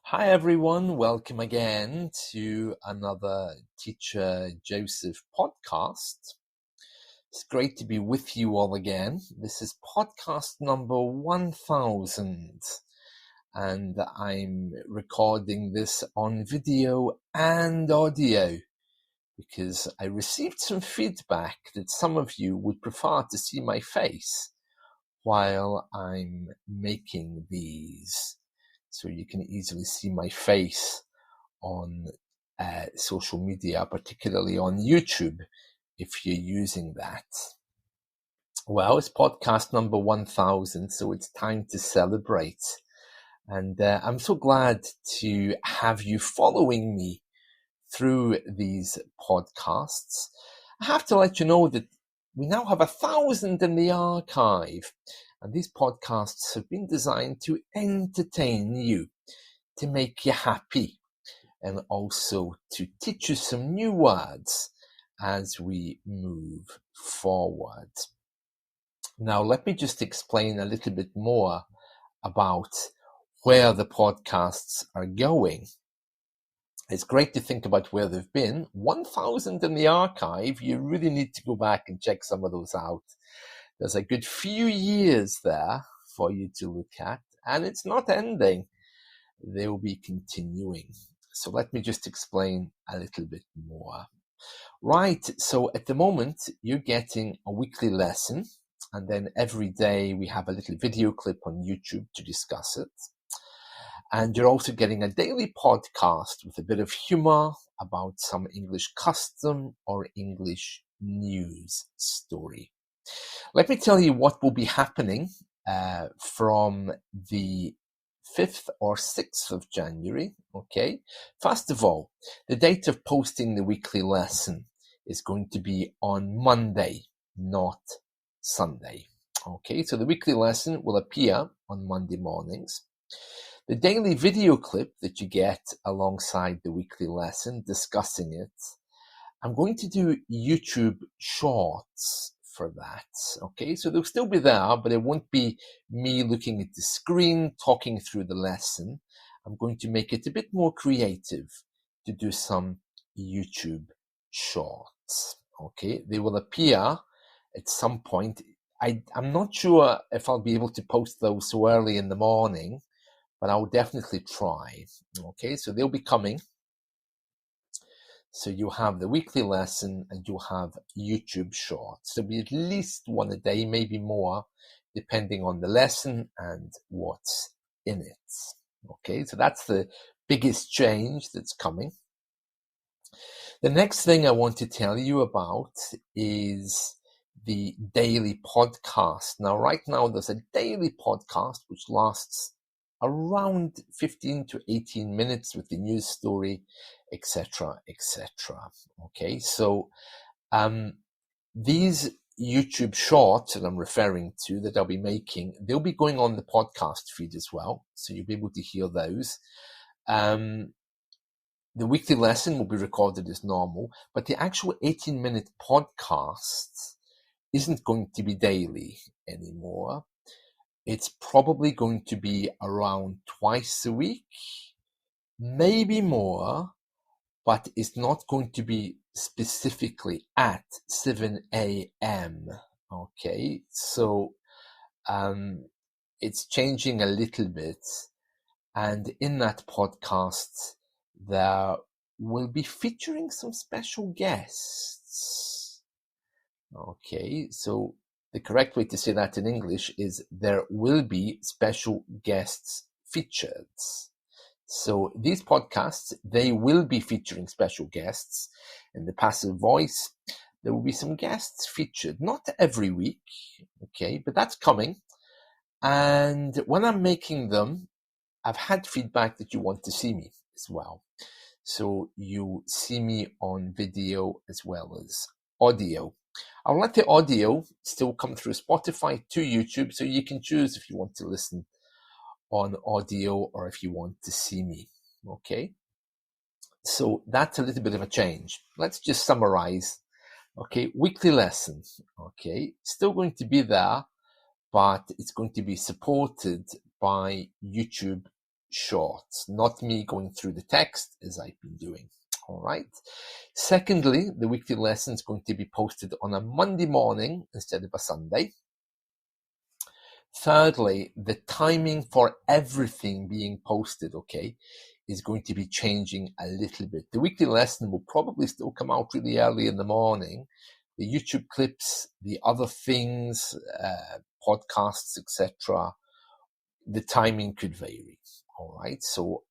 Hi everyone, welcome again to another Teacher Joseph podcast. It's great to be with you all again. This is podcast number 1000 and I'm recording this on video and audio because I received some feedback that some of you would prefer to see my face while I'm making these. So you can easily see my face on social media, particularly on YouTube, if you're using that. Well, it's podcast number 1000, so it's time to celebrate. And I'm so glad to have you following me through these podcasts. I have to let you know that we now have 1,000 in the archive, and these podcasts have been designed to entertain you, to make you happy, and also to teach you some new words as we move forward. Now, let me just explain a little bit more about where the podcasts are going. It's great to think about where they've been. 1,000 in the archive, you really need to go back and check some of those out. There's a good few years there for you to look at, and it's not ending. They'll be continuing. So let me just explain a little bit more. Right, so at the moment, you're getting a weekly lesson, and then every day we have a little video clip on YouTube to discuss it. And you're also getting a daily podcast with a bit of humor about some English custom or English news story. Let me tell you what will be happening from the 5th or 6th of January, okay? First of all, the date of posting the weekly lesson is going to be on Monday, not Sunday, okay? So the weekly lesson will appear on Monday mornings. The daily video clip that you get alongside the weekly lesson discussing it, I'm going to do YouTube shorts for that, okay? So they'll still be there, but it won't be me looking at the screen, talking through the lesson. I'm going to make it a bit more creative to do some YouTube shorts, okay? They will appear at some point. I'm not sure if I'll be able to post those so early in the morning, but I'll definitely try, okay? So they'll be coming. So you have the weekly lesson and you have YouTube shorts. There'll be at least one a day, maybe more, depending on the lesson and what's in it. Okay, so that's the biggest change that's coming. The next thing I want to tell you about is the daily podcast. Now, right now, there's a daily podcast which lasts around 15 to 18 minutes with the news story, etc., etc. Okay, so these YouTube shorts that I'm referring to that I'll be making, they'll be going on the podcast feed as well, so you'll be able to hear those. The weekly lesson will be recorded as normal, but the actual 18-minute podcast isn't going to be daily anymore. It's probably going to be around twice a week, maybe more, but it's not going to be specifically at 7 a.m. Okay, so it's changing a little bit, and in that podcast, there will be featuring some special guests. Okay, so the correct way to say that in English is there will be special guests featured. So these podcasts, they will be featuring special guests. In the passive voice, there will be some guests featured, not every week, okay, but that's coming. And when I'm making them, I've had feedback that you want to see me as well. So you see me on video as well as audio. I'll let the audio still come through Spotify to YouTube, so you can choose if you want to listen on audio or if you want to see me, okay? So that's a little bit of a change. Let's just summarize, okay? Weekly lessons, okay? Still going to be there, but it's going to be supported by YouTube Shorts, not me going through the text as I've been doing. All right. Secondly, the weekly lesson is going to be posted on a Monday morning instead of a Sunday. Thirdly, the timing for everything being posted, okay, is going to be changing a little bit. The weekly lesson will probably still come out really early in the morning. The YouTube clips, the other things, podcasts, etc., the timing could vary. All right. So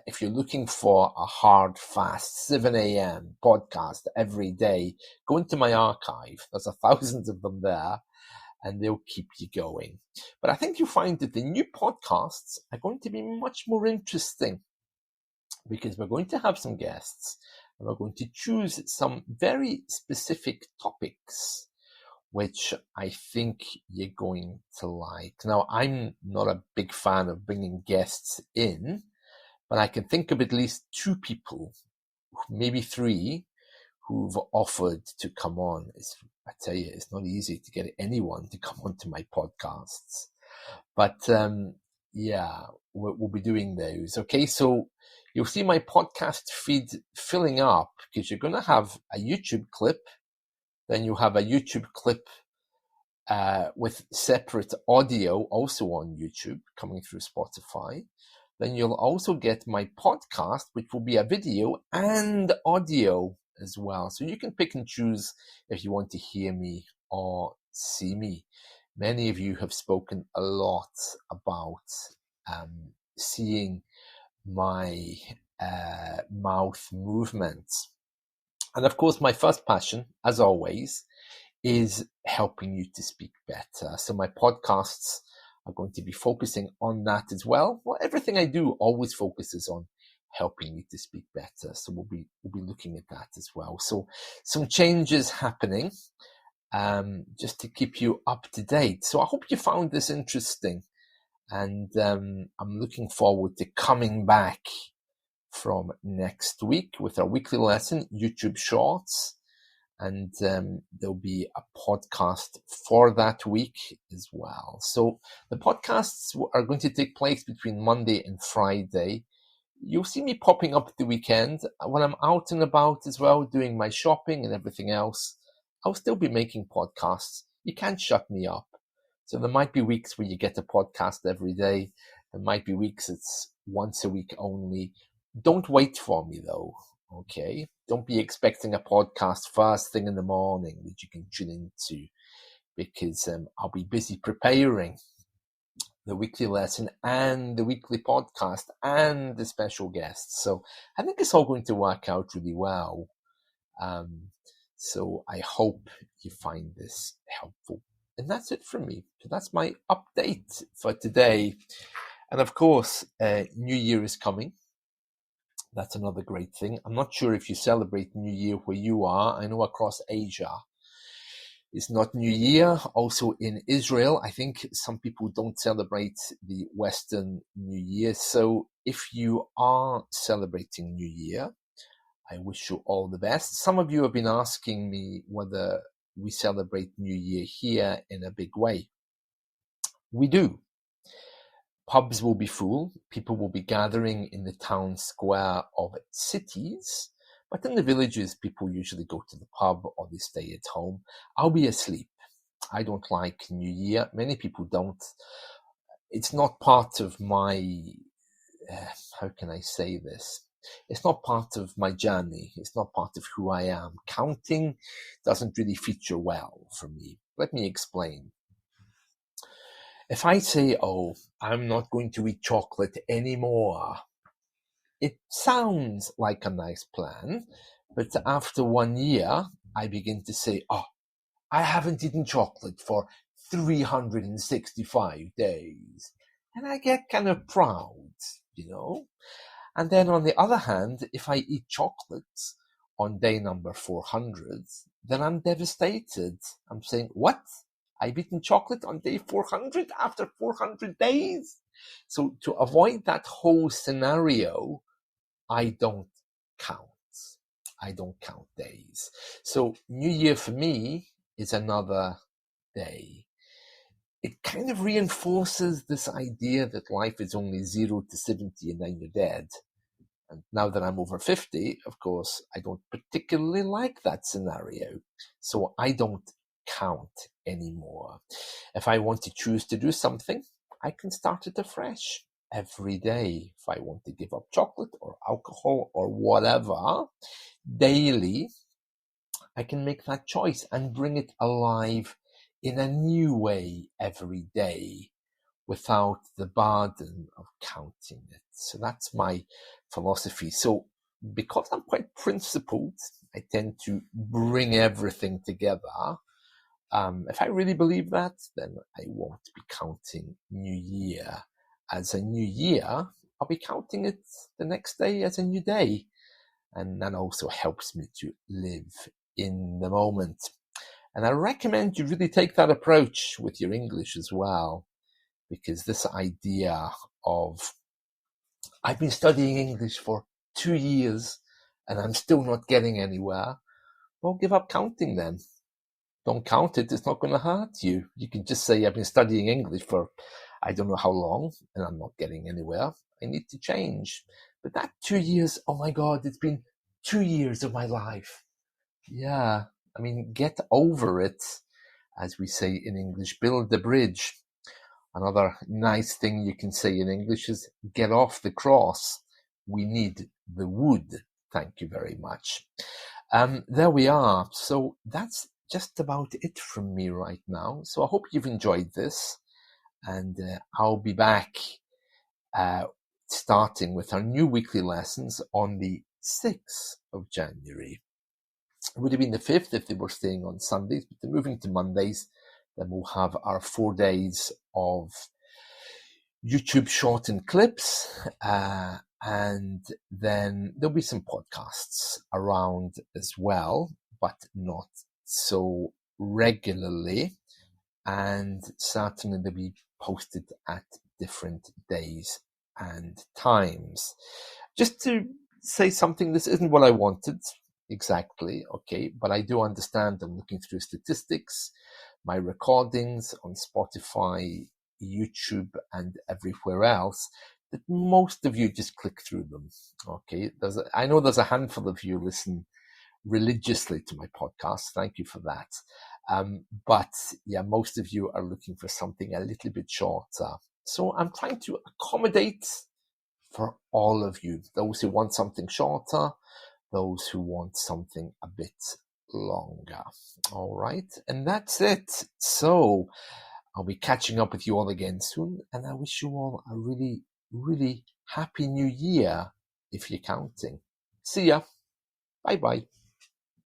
if you're looking for a hard, fast 7 a.m. podcast every day, go into my archive. There's thousands of them there, and they'll keep you going. But I think you'll find that the new podcasts are going to be much more interesting, because we're going to have some guests and we're going to choose some very specific topics which I think you're going to like. Now, I'm not a big fan of bringing guests in, but I can think of at least 2 people, maybe 3, who've offered to come on. I tell you, it's not easy to get anyone to come onto my podcasts. But yeah, we'll be doing those. Okay, so you'll see my podcast feed filling up, because you're going to have a YouTube clip. Then you have a YouTube clip with separate audio also on YouTube coming through Spotify. Then you'll also get my podcast, which will be a video and audio as well. So you can pick and choose if you want to hear me or see me. Many of you have spoken a lot about seeing my mouth movements. And of course, my first passion, as always, is helping you to speak better. So my podcasts are going to be focusing on that as well. Well, everything I do always focuses on helping you to speak better. So we'll be looking at that as well. So some changes happening, just to keep you up to date. So I hope you found this interesting, and I'm looking forward to coming back from next week with our weekly lesson, YouTube Shorts, and there'll be a podcast for that week as well. So the podcasts are going to take place between Monday and Friday. You'll see me popping up at the weekend when I'm out and about as well, doing my shopping and everything else. I'll still be making podcasts. You can't shut me up. So there might be weeks where you get a podcast every day. There might be weeks it's once a week only. Don't wait for me though, okay? Don't be expecting a podcast first thing in the morning that you can tune into, because I'll be busy preparing the weekly lesson and the weekly podcast and the special guests. So I think it's all going to work out really well. So I hope you find this helpful. And that's it from me. So that's my update for today. And of course, New Year is coming. That's another great thing. I'm not sure if you celebrate New Year where you are. I know across Asia, it's not New Year. Also in Israel, I think some people don't celebrate the Western New Year. So if you are celebrating New Year, I wish you all the best. Some of you have been asking me whether we celebrate New Year here in a big way. We do. Pubs will be full. People will be gathering in the town square of cities. But in the villages, people usually go to the pub or they stay at home. I'll be asleep. I don't like New Year. Many people don't. It's not part of my, how can I say this? It's not part of my journey. It's not part of who I am. Counting doesn't really feature well for me. Let me explain. If I say, oh, I'm not going to eat chocolate anymore, it sounds like a nice plan, but after 1 year, I begin to say, oh, I haven't eaten chocolate for 365 days. And I get kind of proud, you know? And then on the other hand, if I eat chocolates on day number 400, then I'm devastated. I'm saying, what? I've eaten chocolate on day 400 after 400 days? So to avoid that whole scenario, I don't count. I don't count days. So New Year for me is another day. it kind of reinforces this idea that life is only 0 to 70 and then you're dead. And now that I'm over 50, of course, I don't particularly like that scenario. So I don't count anymore. If I want to choose to do something, I can start it afresh every day. If I want to give up chocolate or alcohol or whatever, daily, I can make that choice and bring it alive in a new way every day, without the burden of counting it. So that's my philosophy. So because I'm quite principled, I tend to bring everything together. If I really believe that, then I won't be counting New Year as a new year. I'll be counting it the next day as a new day. And that also helps me to live in the moment. And I recommend you really take that approach with your English as well. Because this idea of, I've been studying English for 2 years and I'm still not getting anywhere, well, give up counting then. Don't count it, it's not going to hurt you. You can just say, I've been studying English for I don't know how long and I'm not getting anywhere. I need to change. But that 2 years, oh my God, it's been 2 years of my life. Yeah, I mean, get over it, as we say in English, build the bridge. Another nice thing you can say in English is get off the cross. We need the wood. Thank you very much. There we are. So that's just about it from me right now. So I hope you've enjoyed this, and I'll be back starting with our new weekly lessons on the 6th of January. It would have been the 5th if they were staying on Sundays, but they're moving to Mondays. Then we'll have our 4 days of YouTube shortened clips, and then there'll be some podcasts around as well, but not so regularly, and certainly they'll be posted at different days and times. Just to say something, this isn't what I wanted exactly, okay, but I do understand. I'm looking through statistics, my recordings on Spotify, YouTube, and everywhere else, that most of you just click through them. Okay, I know there's a handful of you listen religiously to my podcast. Thank you for that. But yeah, most of you are looking for something a little bit shorter. So I'm trying to accommodate for all of you, those who want something shorter, those who want something a bit longer. All right, and that's it. So I'll be catching up with you all again soon, and I wish you all a really, really happy new year if you're counting. See ya. Bye-bye.